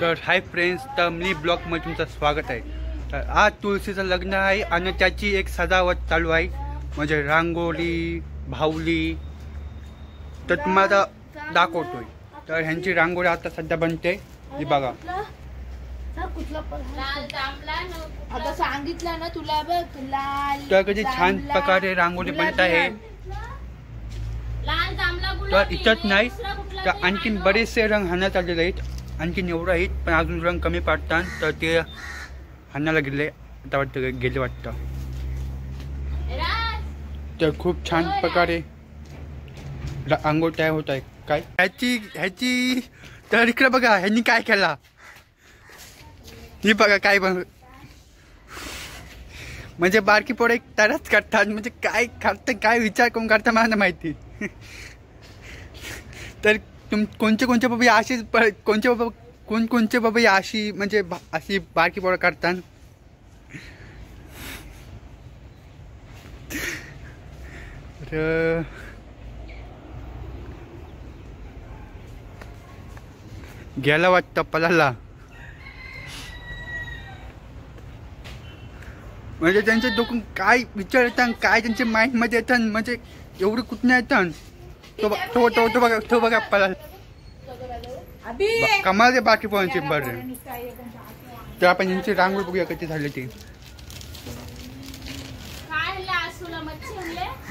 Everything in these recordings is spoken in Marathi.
तर हाय फ्रेंड्स, तर मी ब्लॉगमध्ये तुमचं स्वागत आहे. तर आज तुळशीचं लग्न आहे आणि त्याची एक सजावट चालू आहे, म्हणजे रांगोळी भावली. तर तुम्हाला दाखवतोय. तर ह्यांची रांगोळी आता सध्या बनते, ही बघा. आता सांगितलं ना तुला बघ, लाल. तर कधी छान प्रकारे रांगोळी बनत आहे. तर इथंच नाही, तर आणखीन बरेचसे रंग हाणण्यात आलेले आहेत. आणखीन एवढं आहेत, पण अजून रंग कमी पडतात, तर ते हाणायला गेले आता वाटतं, गेले वाटतं. तर खूप छान प्रकारे रांगोळी तयार होत आहे. काय ह्याची तर इकडे बघा, ह्यांनी काय केला, ही बघा काय म्हणजे बारकी पोरं एक तरच करतात, म्हणजे काय करतं, काय विचार करून करता मला माहिती. तर कोणचे बाबा अशीच कोणचे बाबा अशी म्हणजे अशी बारकी पोरं करतात. तर गेला वाटतं पलाला, म्हणजे त्यांचे डोकून काय विचार येतात, काय त्यांच्या माइंड मध्ये येतात, म्हणजे एवढं कुठं येतात. तो बघा पलाल कमाल बाकी पोहांची बरं. तर आपण यांची रांगोळी बघूया कशी झाली ती.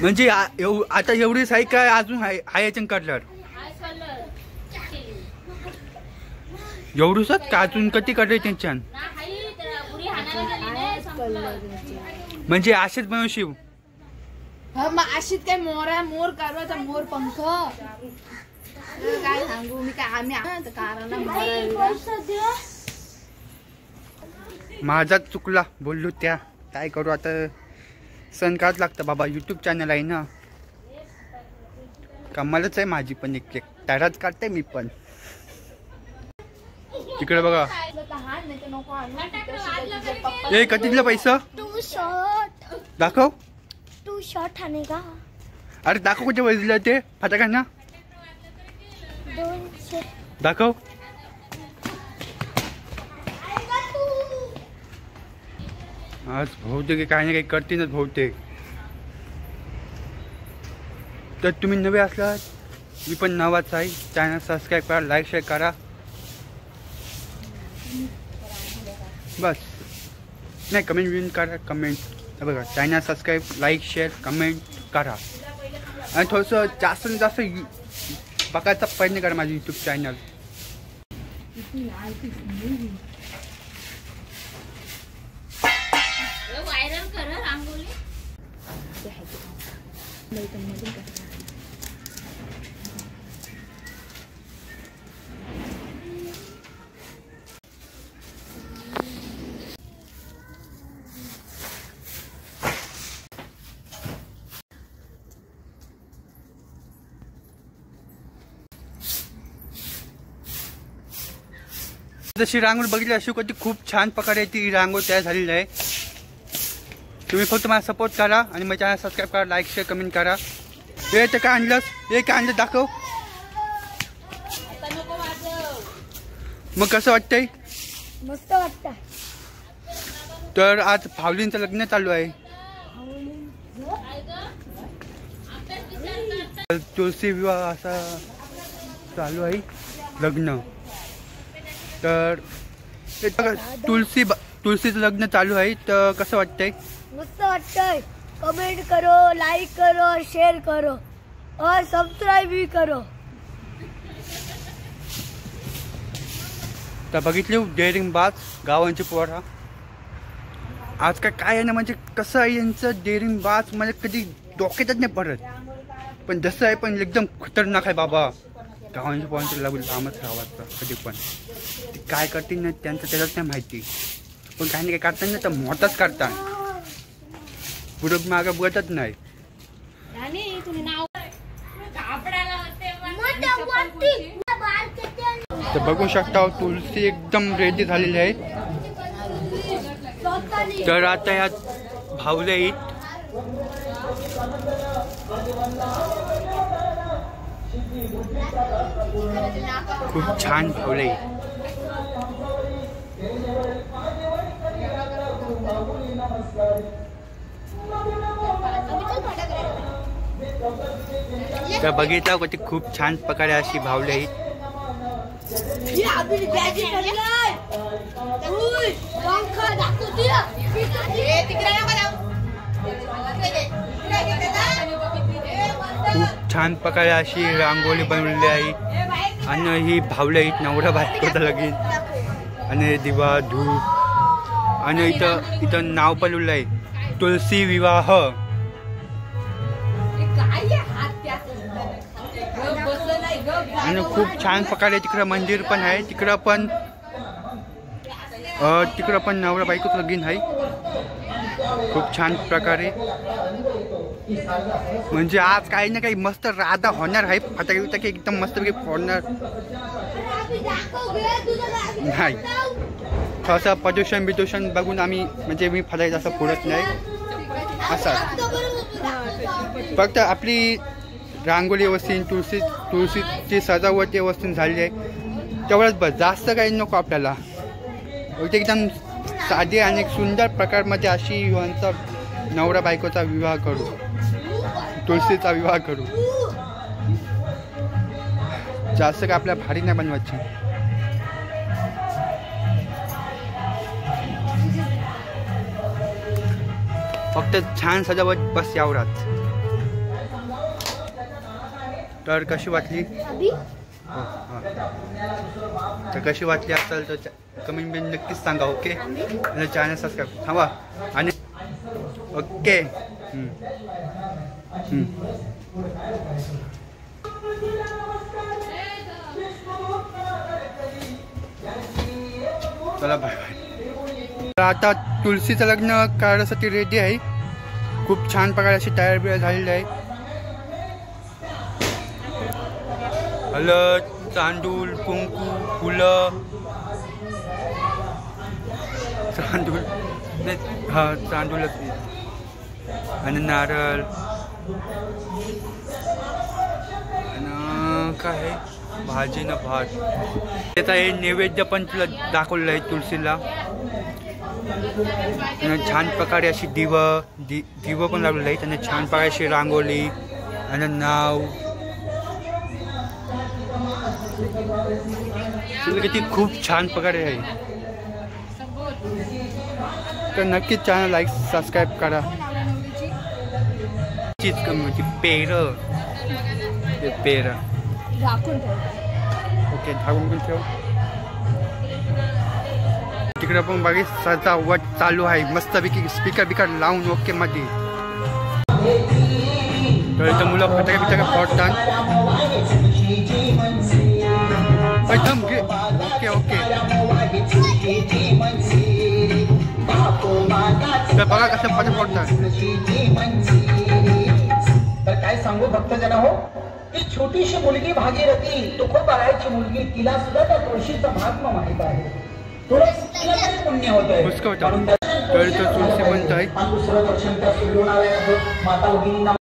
म्हणजे आता एवढीच आहे काय, अजून आहे याच्या कलर एवढूच का, अजून कधी कलर त्यांच्या, म्हणजे असेच बनवू शिव. अशीच काय मोर करायचा, मोर पंख काय सांगू मी, काय आम्ही माझाच चुकला बोललो त्या, काय करू आता, सण काढ लागतं बाबा. यूट्यूब चॅनल आहे ना, कमालच आहे माझी पण, एक त्यालाच काढते मी पण. तिकडे बघा, ए कधीला पैसा दाखव, तू शॉट आने का. अरे दाखव कुठे बसलं ते फटाक्यांना, दाखव. आज बहुतेक काही ना काही करतीनच बहुतेक. तर तुम्ही नवे असलात, मी पण नवाच आहे, चॅनल सबस्क्राईब करा, लाईक शेअर करा बस. नाही कमेंट बिन करा, कमेंट बघा, channel subscribe, like share comment करा, आणि थोडंसं जास्तीत जास्त बघायचा प्रयत्न करा माझं यूट्यूब चॅनल. व्हायरल कर रांगोळी. जशी रांगोळी बघितली अशी कधी खूप छान प्रकारे ती रांगोळी तयार झालेली आहे. तुम्ही फक्त मला सपोर्ट करा आणि माझ्या चॅनल सबस्क्राईब करा, लाईक शेअर कमेंट करा. हे तर काय आणलंस, हे काय आणलं दाखव. मग कसं वाटतंय, मस्त वाटतं. तर आज भावलींचं लग्न चालू आहे. तुळशी विवाह असा चालू आहे लग्न. तर तुळशीचं लग्न चालू आहे. तर कसं वाटतंय, मस्त वाटतंय. कमेंट करो, लाइक करो, शेयर करो और सब्सक्राइब भी करो. तर बघितली डेअरिंग बाज गावांची पोरा. आज काय आहे ना, म्हणजे कसं आहे यांचं डेअरिंग बाज, म्हणजे कधी डोक्यातच नाही पडत, पण जसं आहे पण एकदम खतरनाक आहे बाबा. गावांच्या पोरांचं लागून कामच राहावं कधी पण. ते काय करतील ना त्यांचं त्यालाच नाही माहिती, पण काही नाही काय करतात ना तर मोठाच करतात, पुढं मागं बघतच नाही. तर बघू शकता तुळशी एकदम रेडी झालेली आहे. तर आता यात भावले आहेत. खूप छान फुले. तर बघितलं होती खूप छान प्रकारे अशी भावली आहेत. खूप छान प्रकारे अशी रांगोळी बनवलेली आहे आणि ही भावली आहेत नवरा बायकोचं लगीन आणि दिवा धूप आणि इथं नाव पण लिहिलं आहे तुलसी विवाह. आणि खूप छान प्रकारे तिकडं मंदिर पण आहे. तिकडं पण नवरा बायकोचं लगीन आहे खूप छान प्रकारे. म्हणजे आज काही ना काही मस्त राधा होणार आहे. फटाके एकदम मस्तपैकी फोडणार नाही. थोडंसं प्रदूषण बघून आम्ही म्हणजे मी फटाके जास्त फोडत नाही. असं फक्त आपली रांगोळी व्यवस्थित तुळशीची सजावट व्यवस्थित झाली आहे तेवढंच बस. जास्त काही नको आपल्याला. एकदम साधी आणि सुंदर प्रकारमध्ये अशी युवांचा नवरा बायकोचा विवाह करू, तुळशीचा विवाह करू. जास्त काय आपल्या भारी नाही बनवायची. फक्त छान सजावट बस यावरात. तर कशी वाटली तर कशी वाटली असेल तर कमेंट बिन नक्कीच सांगा. ओके आणि चॅनल सबस्क्राईब थांबा आणि ओके. चला बाय बाय. आता तुळशीचं लग्न करण्यासाठी रेडी आहे. खूप छान प्रकारे अशी तयार बियार झालेली आहे. हळद, तांदूळ, कुंकू, फुलं, तांदूळच आणि नारळ आणि काय भाजी ना भात. त्याचा हे नैवेद्य पण तुला दाखवलेलं आहे तुळशीला. छान प्रकारे अशी दिवं पण लावलेलं आहे. त्यांना छान प्रकारे अशी रांगोळी आणि नाव किती खूप छान प्रकारे आहे. तर नक्कीच चॅनल लाईक सबस्क्राईब करा. चीज कमी होती पेर ओके झाकून ठेव. तिकडे पण बाकी सजावट चालू आहे मस्तपैकी स्पीकर लावून ओके मध्ये. तर इथं मुलं फटाके फोडतात. एकदम ओके ओके. तर बघा कसं फटाके फोडतात. तर काय सांगू भक्तजना हो, ती छोटीशी मुलगी भागीरथी तुकोबारायची मुलगी, तिला सुद्धा त्या तुळशीचा महात्मा माहित आहे. तुळस पुण्य होत आहे. तुळशी म्हणत आहे माता भगिनींना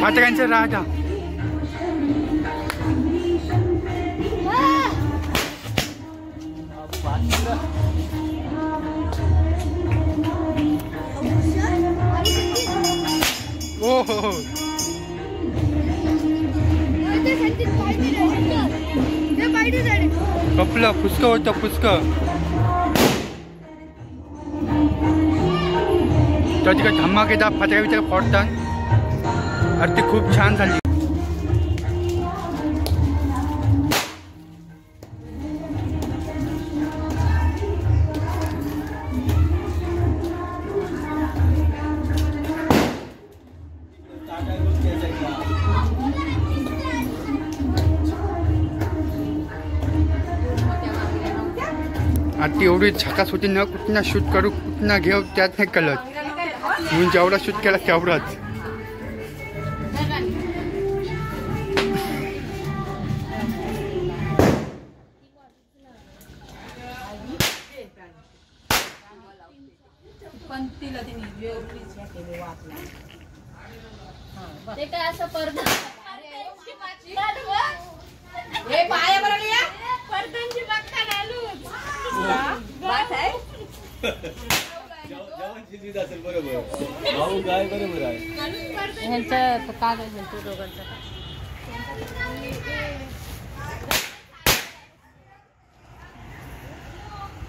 फाटकांचा राजा ओ हो कपलं पुष्क होतं पुष्क त्याची धमाकेदार फाटका विचार फोडतात आरती खूप छान झाली आरती एवढी झकास होती न कुठनं शूट करू कुठनं घेऊ त्यात नाही कळत म्हणून जेवढा शूट केला तेवढाच ते काय असं पडदा हे पाया बरोबर या पडद्यांची बघता घालून बात आहे जेवण शिजवीत असेल बरोबर भाऊ काय बरोबर आहे ह्यांचं काय म्हणतो दोघांचं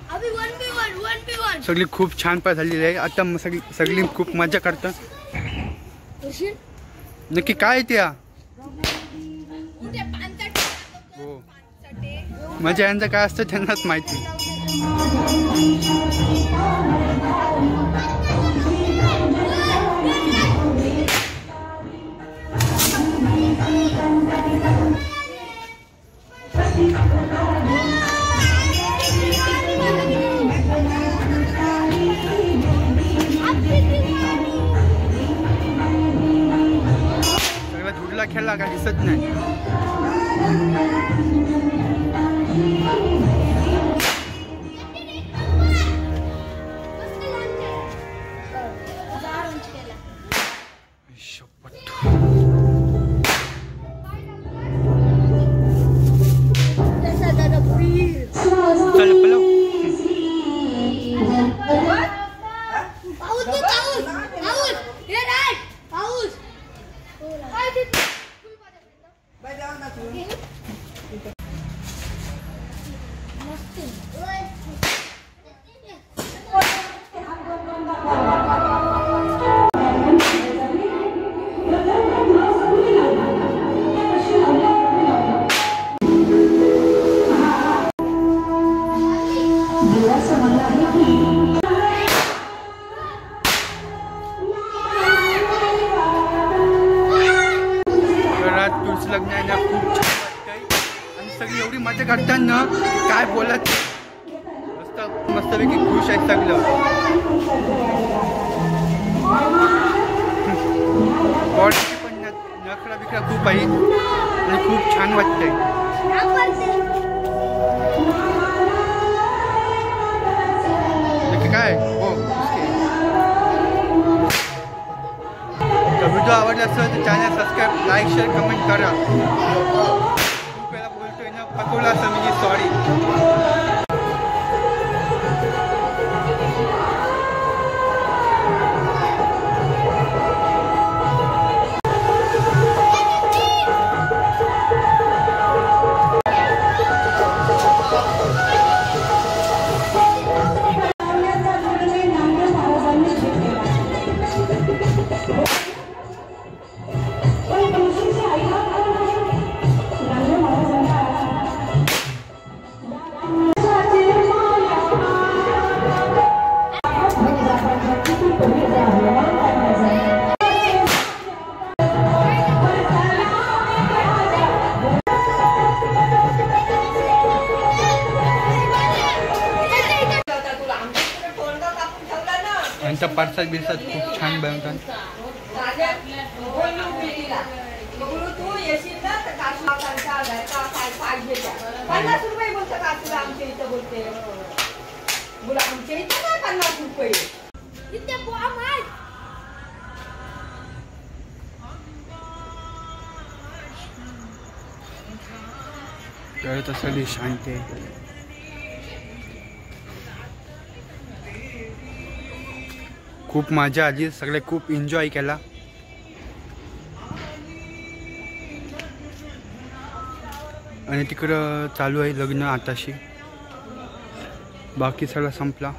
अभी 1v1 सगळी खूप छान पाय झालेली आहे आता सगळी खूप मजा करतात नक्की काय त्या हो मजा यांचं काय असतं त्यांनाच माहिती खेळला का दिसत नाही लग्न खूप छान वाटतंय आणि सगळी एवढी मजा करतात ना काय बोलत मस्तपैकी खुश आहे सगळं पोरांची पण नखरा बिकरा खूप आहे आणि खूप छान वाटतंय. काय हो व्हिडिओ आवडला असेल तर channel subscribe, like, share, comment करा. खूप वेळा बोलतोय ना, पकवला असं म्हणजे सॉरी. यांचा पार्सल बिर्सात खूप छान बनवतात. तर सगळी शांती आहे. खूप मजा आली, सगळे खूप एन्जॉय केला. आणि तिकडं चालू आहे लग्न आताशी. बाकी सगळं संपला.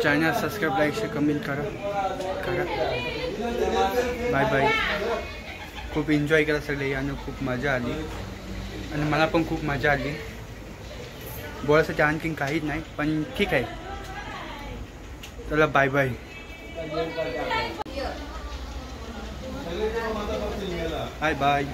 Channel subscribe, like, share, comment करा. Bye bye. खूप एन्जॉय केला सगळे आणि खूप मजा आली आणि मला पण खूप मजा आली. बोलायसाठी आणखीन काहीच नाही, पण ठीक आहे. चला बाय बाय. Bye bye.